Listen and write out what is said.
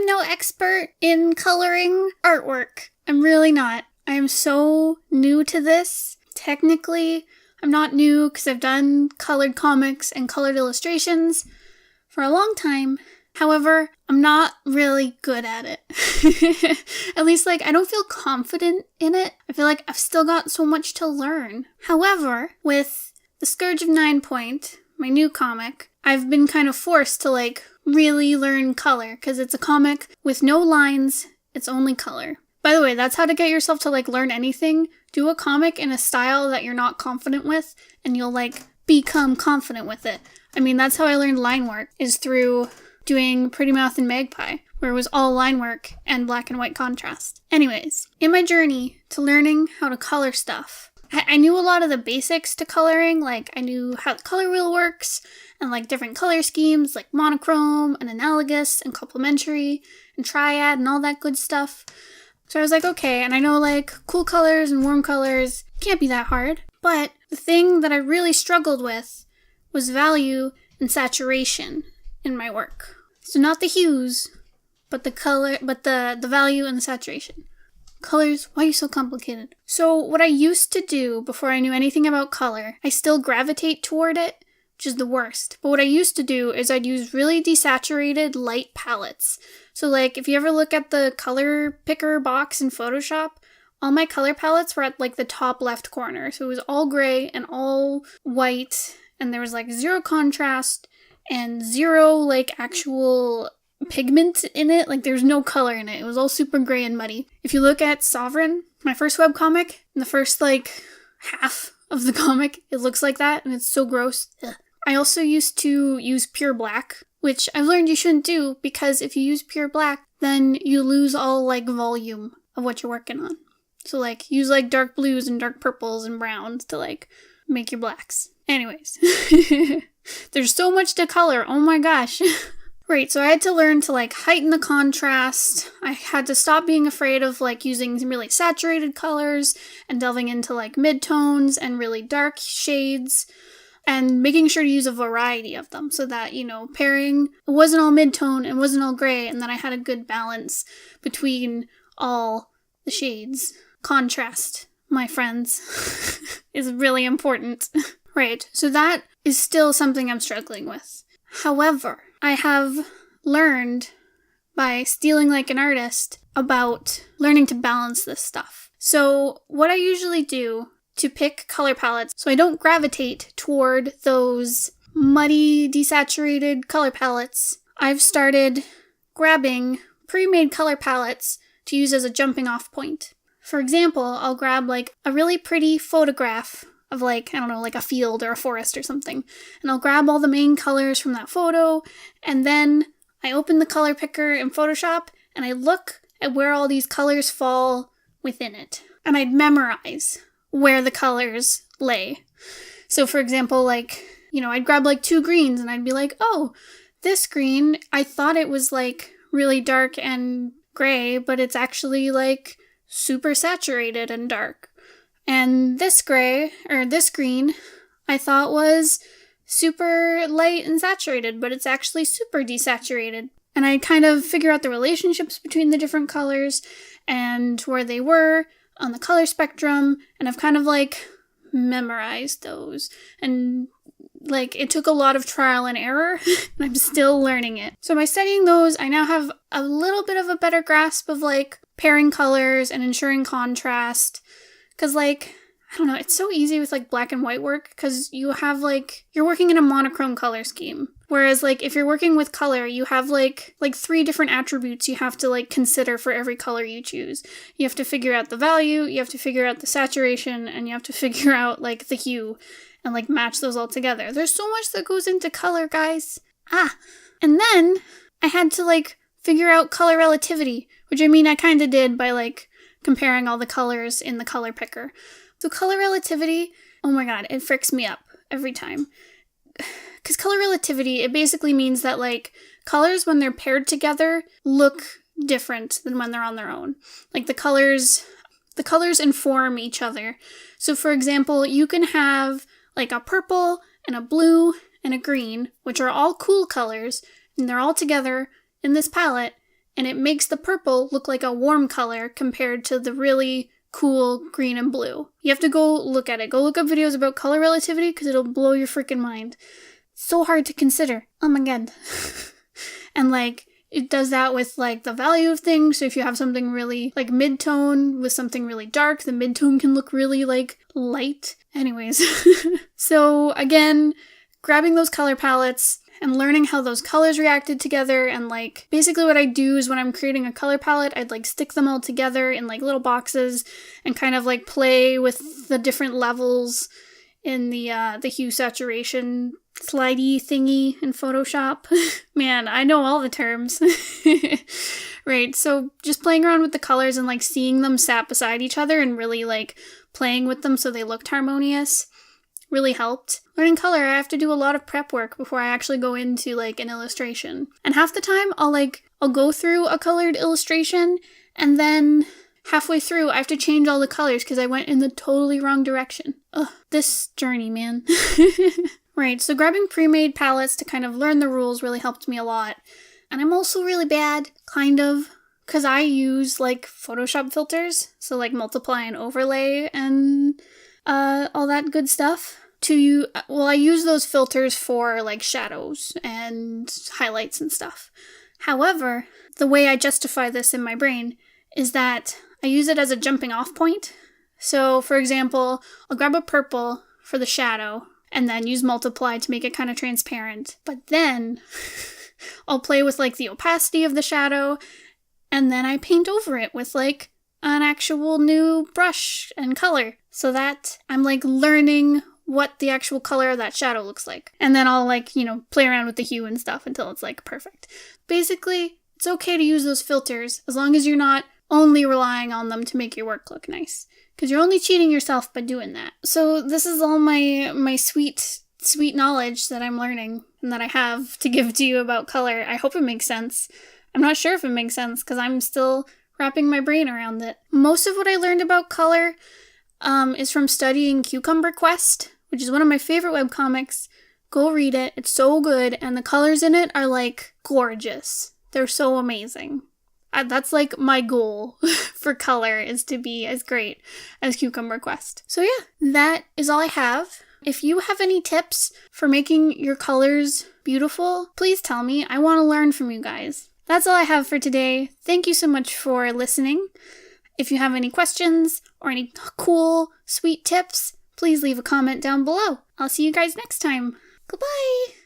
I'm no expert in coloring artwork. I'm really not. I am so new to this. Technically, I'm not new because I've done colored comics and colored illustrations for a long time. However, I'm not really good at it. At least, I don't feel confident in it. I feel like I've still got so much to learn. However, with The Scourge of 9 Point, my new comic, I've been kind of forced to, really learn color, because it's a comic with no lines, it's only color. By the way, that's how to get yourself to, learn anything. Do a comic in a style that you're not confident with, and you'll, become confident with it. I mean, that's how I learned line work, is through doing Pretty Mouth and Magpie, where it was all line work and black and white contrast. Anyways, in my journey to learning how to color stuff, I knew a lot of the basics to coloring, I knew how the color wheel works, and different color schemes, like monochrome, and analogous, and complementary, and triad, and all that good stuff. So I was like, okay, and I know cool colors and warm colors, can't be that hard. But the thing that I really struggled with was value and saturation in my work. So not the hues, but the color, but the value and the saturation. Colors, why are you so complicated? So what I used to do before I knew anything about color, I still gravitate toward it, which is the worst. But what I used to do is I'd use really desaturated light palettes. So if you ever look at the color picker box in Photoshop, all my color palettes were at the top left corner. So it was all gray and all white, and there was zero contrast and zero actual pigment in it. There's no color in it. It was all super gray and muddy. If you look at Sovereign, my first webcomic, in the first half of the comic, it looks like that, and it's so gross. Ugh. I also used to use pure black, which I've learned you shouldn't do, because if you use pure black, then you lose all volume of what you're working on. So use dark blues and dark purples and browns to make your blacks. Anyways, there's so much to color. Oh my gosh. Right, so I had to learn to heighten the contrast. I had to stop being afraid of using really saturated colors and delving into midtones and really dark shades, and making sure to use a variety of them so that, pairing wasn't all midtone and wasn't all gray, and that I had a good balance between all the shades. Contrast, my friends, is really important. Right, so that is still something I'm struggling with. However, I have learned by stealing an artist about learning to balance this stuff. So what I usually do to pick color palettes, so I don't gravitate toward those muddy, desaturated color palettes, I've started grabbing pre-made color palettes to use as a jumping off point. For example, I'll grab a really pretty photograph of a field or a forest or something. And I'll grab all the main colors from that photo, and then I open the color picker in Photoshop, and I look at where all these colors fall within it. And I'd memorize where the colors lay. So for example, I'd grab 2 greens, and I'd be oh, this green, I thought it was really dark and gray, but it's actually super saturated and dark. And this green, I thought was super light and saturated, but it's actually super desaturated. And I kind of figure out the relationships between the different colors and where they were on the color spectrum, and I've kind of memorized those. And it took a lot of trial and error, and I'm still learning it. So by studying those, I now have a little bit of a better grasp of pairing colors and ensuring contrast. Because, I don't know, it's so easy with, black and white work, because you have, you're working in a monochrome color scheme. Whereas, if you're working with color, you have, 3 different attributes you have to, consider for every color you choose. You have to figure out the value, you have to figure out the saturation, and you have to figure out, the hue, and, match those all together. There's so much that goes into color, guys. And then I had to, figure out color relativity, which I kind of did by, comparing all the colors in the color picker. So color relativity, oh my god, it fricks me up every time. Because color relativity, it basically means that colors when they're paired together look different than when they're on their own. The colors inform each other. So for example, you can have a purple and a blue and a green, which are all cool colors, and they're all together in this palette, and it makes the purple look like a warm color compared to the really cool green and blue. You have to go look at it. Go look up videos about color relativity because it'll blow your freaking mind. So hard to consider. Oh my god. And like, it does that with like the value of things. So if you have something really like mid-tone with something really dark, the mid-tone can look really like light. Anyways. So again, grabbing those color palettes and learning how those colors reacted together, and like basically what I do is when I'm creating a color palette, I'd like stick them all together in like little boxes and kind of like play with the different levels in the hue saturation slidey thingy in Photoshop. Man, I know all the terms. Right, so just playing around with the colors and like seeing them sat beside each other and really like playing with them so they looked harmonious really helped. Learning color, I have to do a lot of prep work before I actually go into like an illustration. And half the time I'll go through a colored illustration and then halfway through I have to change all the colors because I went in the totally wrong direction. Ugh, this journey, man. Right, so grabbing pre-made palettes to kind of learn the rules really helped me a lot. And I'm also really bad, kind of, because I use like Photoshop filters, so like multiply and overlay and all that good stuff. I use those filters for like shadows and highlights and stuff. However, the way I justify this in my brain is that I use it as a jumping off point. So for example, I'll grab a purple for the shadow and then use multiply to make it kind of transparent. But then I'll play with like the opacity of the shadow and then I paint over it with like an actual new brush and color so that I'm like learning what the actual color of that shadow looks like. And then I'll like, play around with the hue and stuff until it's like perfect. Basically, it's okay to use those filters as long as you're not only relying on them to make your work look nice. Because you're only cheating yourself by doing that. So this is all my sweet knowledge that I'm learning and that I have to give to you about color. I hope it makes sense. I'm not sure if it makes sense because I'm still wrapping my brain around it. Most of what I learned about color is from studying Cucumber Quest, which is one of my favorite webcomics. Go read it. It's so good, and the colors in it are like gorgeous. They're so amazing. That's like my goal for color, is to be as great as Cucumber Quest. So yeah, that is all I have. If you have any tips for making your colors beautiful, please tell me. I want to learn from you guys. That's all I have for today. Thank you so much for listening. If you have any questions or any cool, sweet tips, please leave a comment down below. I'll see you guys next time. Goodbye!